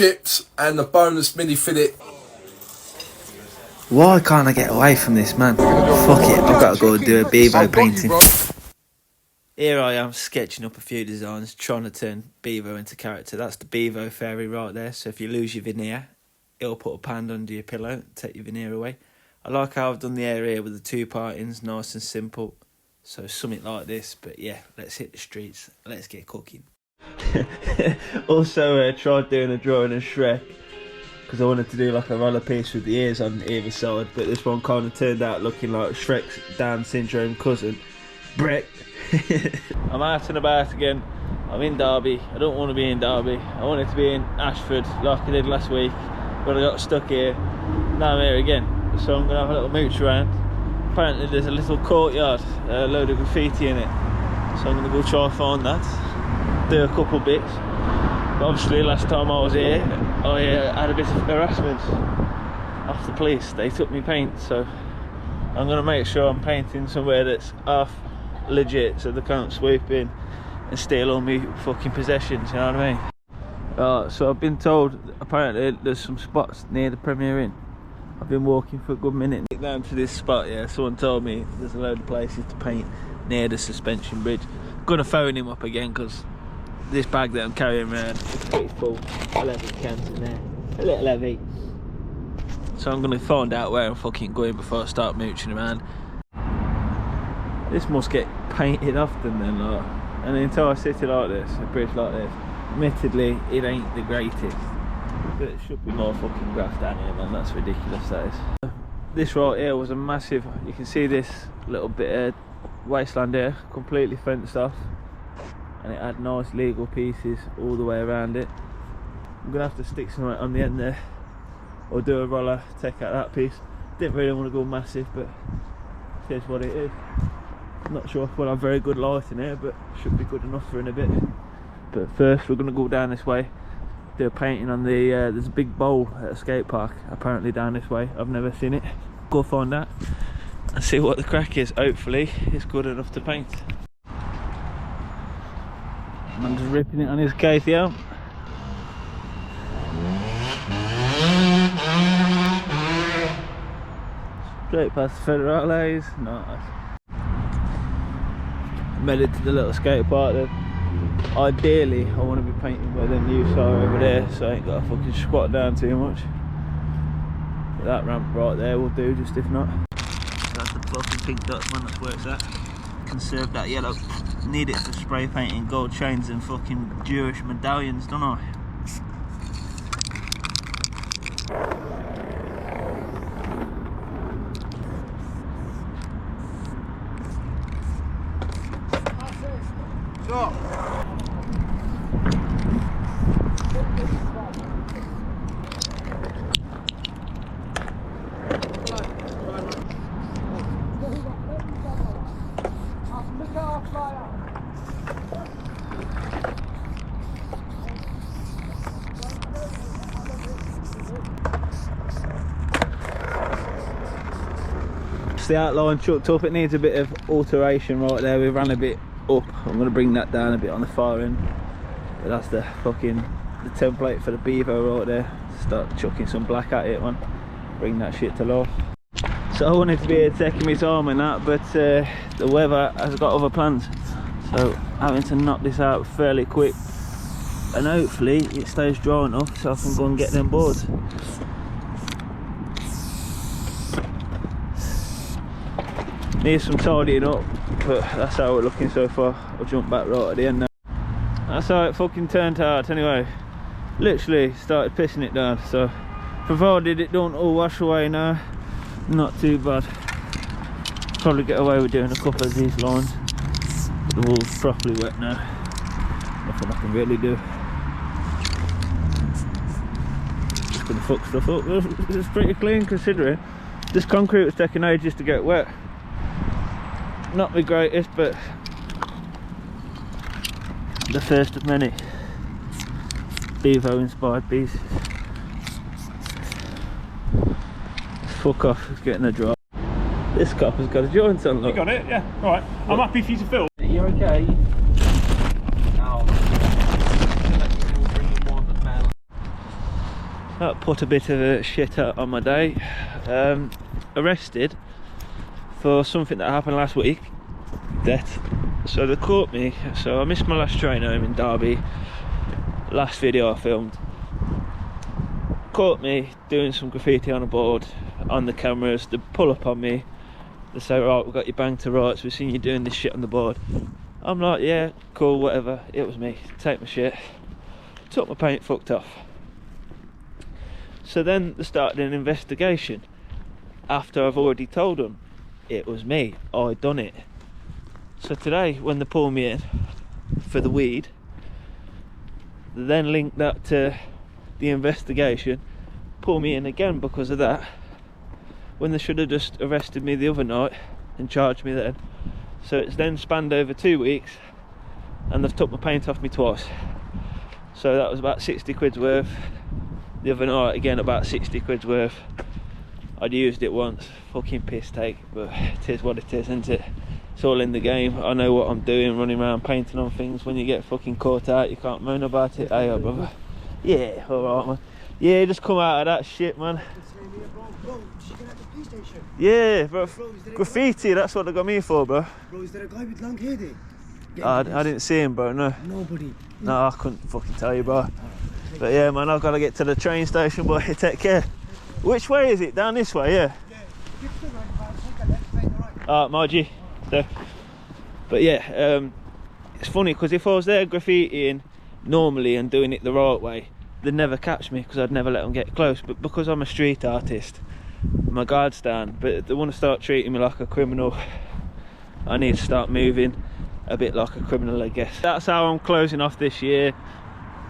chips and the boneless mini fillet. Why can't I get away from this, man? Fuck it, I've got to go and do a Bevo painting. Here I am sketching up a few designs, trying to turn Bevo into character. That's the Bevo fairy right there. So if you lose your veneer, it'll put a pand under your pillow and take your veneer away. I like how I've done the area with the two partings, nice and simple. So something like this, but yeah, let's hit the streets. Let's get cooking. Also tried doing a drawing of Shrek, because I wanted to do like a roller piece with the ears on either side, but this one kind of turned out looking like Shrek's Down syndrome cousin, Brett. I'm out and about again. I'm in Derby. I don't want to be in Derby. I wanted to be in Ashford like I did last week, but I got stuck here. Now I'm here again, so I'm going to have a little mooch around. Apparently there's a little courtyard, a load of graffiti in it, so I'm going to go try and find that, do a couple bits. But obviously last time I was here, I had a bit of harassment off the police. They took me paint, so I'm going to make sure I'm painting somewhere that's half legit, so they can't swoop in and steal all my fucking possessions, you know what I mean? So I've been told apparently there's some spots near the Premier Inn. I've been walking for a good minute down to this spot. Yeah, someone told me there's a load of places to paint near the suspension bridge. I'm gonna phone him up again, because this bag that I'm carrying around is pretty full. 11 cans in there, a little heavy. So I'm gonna find out where I'm fucking going before I start mooching around. This must get painted often then, like, and the entire city like this, a bridge like this. Admittedly, it ain't the greatest, but it should be more fucking grass down here, man. That's ridiculous, that is. This right here was a massive, you can see this little bit of wasteland here, completely fenced off, and it had nice legal pieces all the way around it. I'm gonna have to stick something on the end there, or do a roller, take out that piece. Didn't really want to go massive, but here's what it is. I'm not sure if we'll have very good lighting here, but should be good enough for in a bit. But first we're going to go down this way, do a painting on the, there's a big bowl at a skate park apparently down this way. I've never seen it. Go find that and see what the crack is. Hopefully it's good enough to paint. I'm just ripping it on his KTM. Straight past the Federales. Nice. Made it to the little skate park then. Ideally I want to be painting where the news are over there, so I ain't got to fucking squat down too much. But that ramp right there will do, just if not. That's the fucking pink dots, man, that's where it's at. Conserve that yellow. Need it for spray painting gold chains and fucking Jewish medallions, don't I? Stop. The outline chucked up, it needs a bit of alteration right there. We ran a bit up, I'm going to bring that down a bit on the far end, but that's the fucking the template for the Bevo right there. Start chucking some black at it, man, bring that shit to life. So I wanted to be here taking my time and that, but the weather has got other plans, so having to knock this out fairly quick, and hopefully it stays dry enough so I can go and get them boards. Needs some tidying up, but that's how we're looking so far. I'll jump back right at the end now. That's how it fucking turned out anyway. Literally started pissing it down, so provided it don't all wash away now, not too bad. Probably get away with doing a couple of these lines. But the wool's properly wet now. Nothing I can really do. Just gonna fuck stuff up. It's pretty clean considering this concrete was taking ages to get wet. Not the greatest, but the first of many Bevo inspired pieces. Fuck off, it's getting a drop. This copper's got a joint on, look. You got it? Yeah, alright. I'm happy for you to film. You're okay? No. That put a bit of a shit out on my day. Arrested for something that happened last week. Death. So they caught me. So I missed my last train home in Derby. Last video I filmed. Caught me doing some graffiti on a board on the cameras. They pull up on me. They say, right, we've got you banged to rights. We've seen you doing this shit on the board. I'm like, yeah, cool, whatever. It was me. Take my shit. Took my paint, fucked off. So then they started an investigation after I've already told them it was me. I done it. So today, when they pull me in for the weed, they then link that to the investigation, pull me in again because of that, when they should have just arrested me the other night and charged me then. So it's then spanned over 2 weeks, and they've took my paint off me twice. So that was about 60 quid's worth. The other night again about 60 quid's worth. I'd used it once, fucking piss take, but it is what it is, isn't it? It's all in the game. I know what I'm doing, running around painting on things. When you get fucking caught out, you can't moan about it. Hey, brother. Yeah, alright, man. Yeah, just come out of that shit, man. Yeah, bro. Graffiti, that's what they got me for, bro. Bro, is there a guy with long hair there? I didn't see him, bro, no. Nobody. No, I couldn't fucking tell you, bro. But yeah, man, I've got to get to the train station, boy. Take care. Which way is it? Down this way, yeah? Alright, Margie. So, but yeah, it's funny because if I was there graffitiing normally and doing it the right way, they'd never catch me because I'd never let them get close. But because I'm a street artist, my guard's down. But they want to start treating me like a criminal. I need to start moving a bit like a criminal, I guess. That's how I'm closing off this year.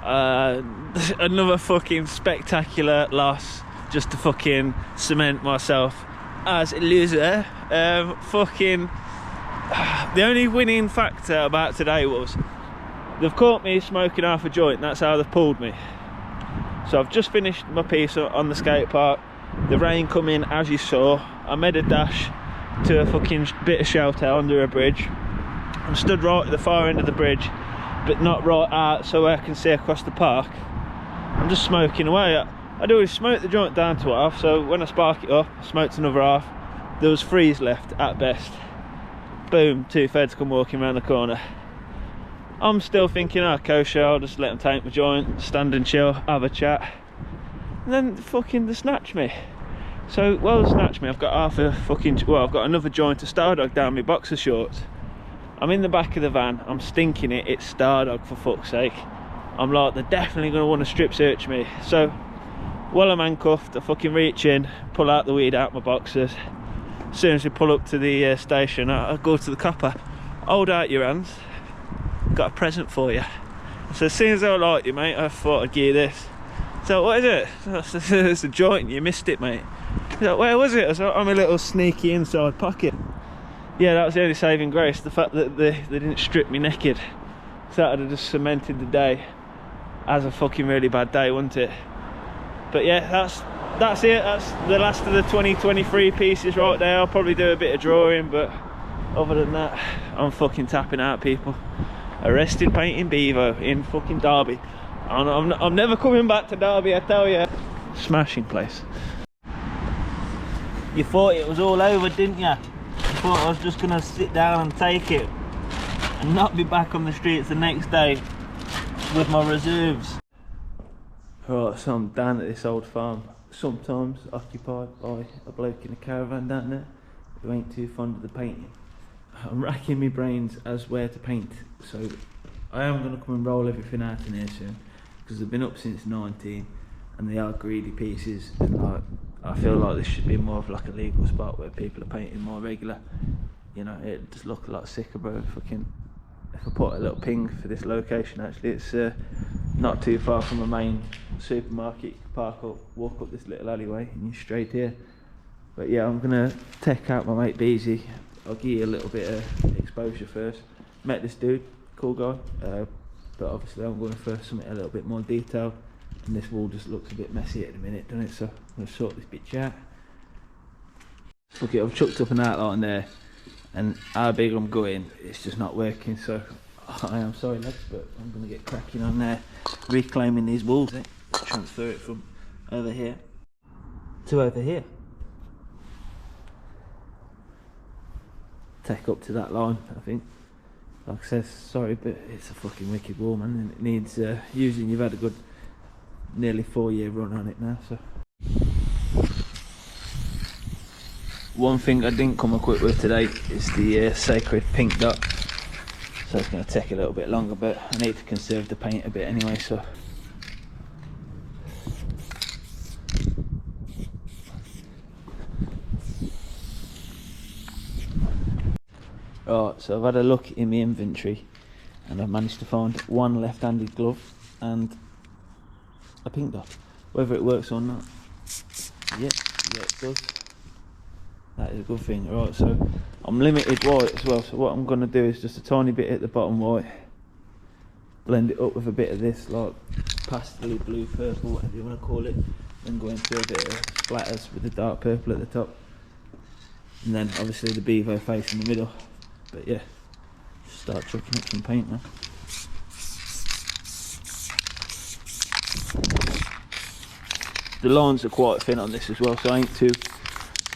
Another fucking spectacular loss just to fucking cement myself as a loser. Fucking the only winning factor about today was they've caught me smoking half a joint, and that's how they've pulled me. So I've just finished my piece on the skate park. The rain come in, as you saw. I made a dash to a fucking bit of shelter under a bridge. I'm stood right at the far end of the bridge, but not right out so I can see across the park. I'm just smoking away. I'd always smoked the joint down to half, so when I spark it up, I smoked another half. There was 3s left at best. Boom, 2 feds come walking around the corner. I'm still thinking, oh, kosher, I'll just let them take my joint, stand and chill, have a chat. And then fucking they snatch me. So, well, they snatch me, I've got half a fucking, well, I've got another joint of Stardog down my boxer shorts. I'm in the back of the van, I'm stinking it, it's Stardog for fuck's sake. I'm like, they're definitely going to want to strip search me. So, while I'm handcuffed, I fucking reach in, pull out the weed out my boxers. As soon as we pull up to the station, I go to the copper, hold out your hands, got a present for you. So as soon as I like you, mate, I thought I'd give you this. So what is it? It's a joint, you missed it, mate. He's like, where was it? I was like, I'm a little sneaky inside pocket. Yeah, that was the only saving grace, the fact that they didn't strip me naked. So that would have just cemented the day as a fucking really bad day, wouldn't it? But yeah, that's it. That's the last of the 2023 pieces right there. I'll probably do a bit of drawing, but other than that, I'm fucking tapping out, people. Arrested painting Bevo in fucking Derby. I'm never coming back to Derby, I tell you. Smashing place. You thought it was all over, didn't you? You thought I was just gonna sit down and take it and not be back on the streets the next day with my reserves. Right, so I'm down at this old farm, sometimes occupied by a bloke in a caravan down there who ain't too fond of the painting. I'm racking my brains as where to paint, so I am going to come and roll everything out in here soon, because they've been up since 19 and they are greedy pieces, and like, I feel like this should be more of like a legal spot where people are painting more regular. You know, it just look a lot sicker, bro. If I put a little ping for this location, actually, it's not too far from a main supermarket. You can park up, walk up this little alleyway and you're straight here. But yeah, I'm gonna take out my mate Beezy. I'll give you a little bit of exposure first. Met this dude, cool guy, but obviously I'm going for something a little bit more detailed, and this wall just looks a bit messy at the minute, doesn't it? So I'm going to sort this bitch out. Look, I've chucked up an outline there, and how big I'm going, it's just not working, so I am sorry lads, but I'm going to get cracking on there, reclaiming these walls, transfer it from over here to over here. Take up to that line, I think. Like I said, sorry, but it's a fucking wicked wall, man, and it needs using. You've had a good nearly 4-year run on it now, so. One thing I didn't come equipped with today is the Sacred Pink Dot, so it's going to take a little bit longer, but I need to conserve the paint a bit anyway, so. Right, so I've had a look in my inventory and I've managed to find one left-handed glove and a pink dot. Whether it works or not, yeah, it does. That is a good thing. Right, so I'm limited white as well, so what I'm going to do is just a tiny bit at the bottom white, blend it up with a bit of this like pastel blue, purple, whatever you want to call it, then go into a bit of splatters with the dark purple at the top, and then obviously the bevo face in the middle. But yeah, start chucking up some paint now. The lines are quite thin on this as well, so I ain't too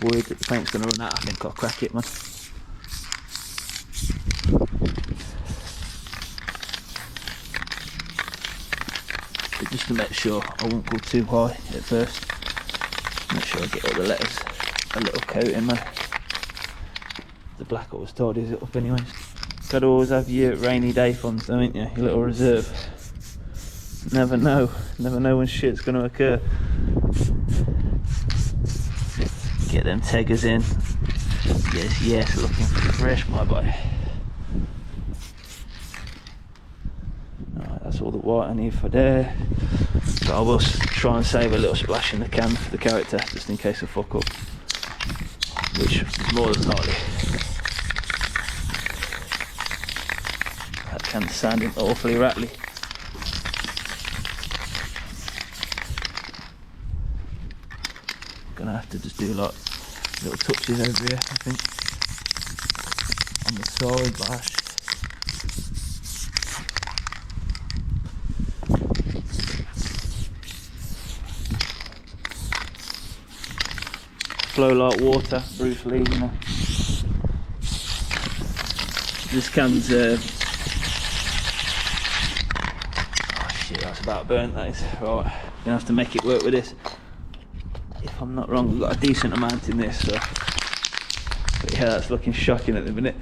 worried that the paint's going to run out. I think I'll crack it, man. But just to make sure I won't go too high at first, make sure I get all the letters a little coating, man. The black always tidies it up anyways. Gotta always have your rainy day funds, don't you? Your little reserve. Never know when shit's gonna occur. Get them teggers in. Yes, looking fresh, my boy. Alright, that's all the white I need for there. So I will try and save a little splash in the can for the character, just in case I fuck up. Which is more than likely. That can's sounding awfully rattly. Gonna have to just do like little touches over here, I think. On the side, bash. Flow like water, Bruce Lee, you know. This can's oh shit, that's about burnt, that is. Right, gonna have to make it work with this. If I'm not wrong, we've got a decent amount in this, so. But yeah, that's looking shocking at the minute.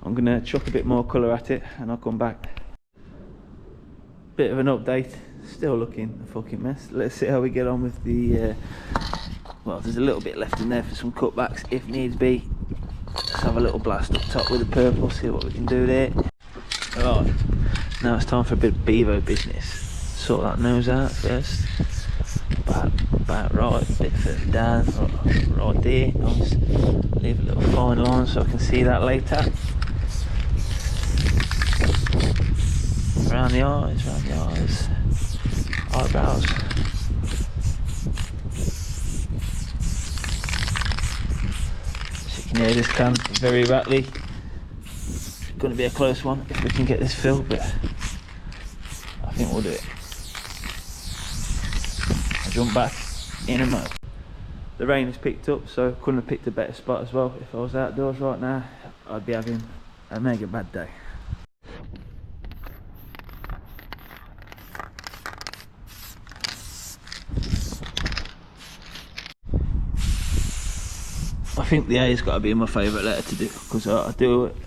I'm gonna chuck a bit more colour at it and I'll come back. Bit of an update, still looking a fucking mess. Let's see how we get on with the well, there's a little bit left in there for some cutbacks if needs be. Let's have a little blast up top with the purple, see what we can do there. Alright, now it's time for a bit of bevo business. Sort that nose out first. About right, a bit further down, right there, nice. Leave a little fine line so I can see that later. Around the eyes, eyebrows. So you can hear this can very rattly. It's going to be a close one if we can get this filled, but I think we'll do it. I'll jump back in a moment. The rain has picked up, so couldn't have picked a better spot as well. If I was outdoors right now, I'd be having a mega bad day. I think the A's got to be my favourite letter to do, because I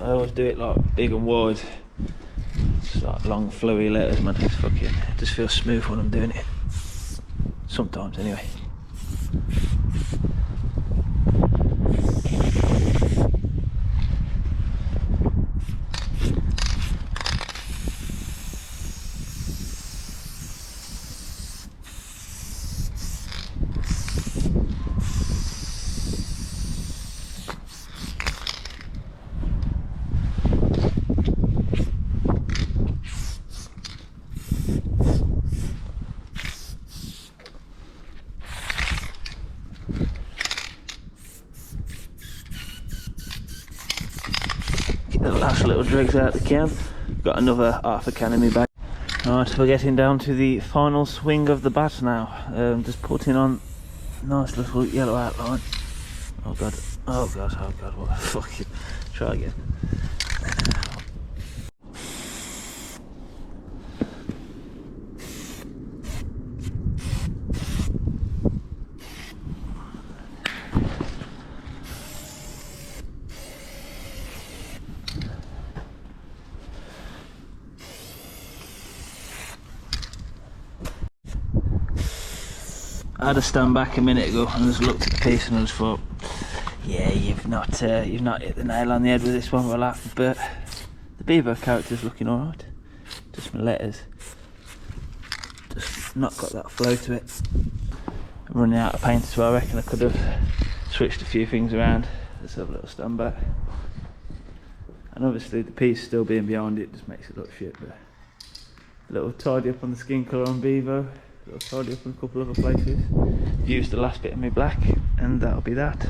always do it like big and wide. It's like long flowy letters, man. It's fucking, it just feels smooth when I'm doing it. Sometimes anyway. The last little dregs out the can. Got another half a can in my bag. Right, we're getting down to the final swing of the bat now. Just putting on a nice little yellow outline. Oh god, oh god, oh god, what a fucking... Try again. I had to stand back a minute ago and just looked at the piece and I just thought, yeah, you've not hit the nail on the head with this one, relax. But the beaver character's looking alright. Just my letters, just not got that flow to it. I'm running out of paint, so I reckon I could have switched a few things around. Let's have a little stand back. And obviously the piece still being behind it just makes it look shit. But a little tidy up on the skin colour on Bevo. A little tidy up in a couple other places. Used the last bit of my black, and that'll be that.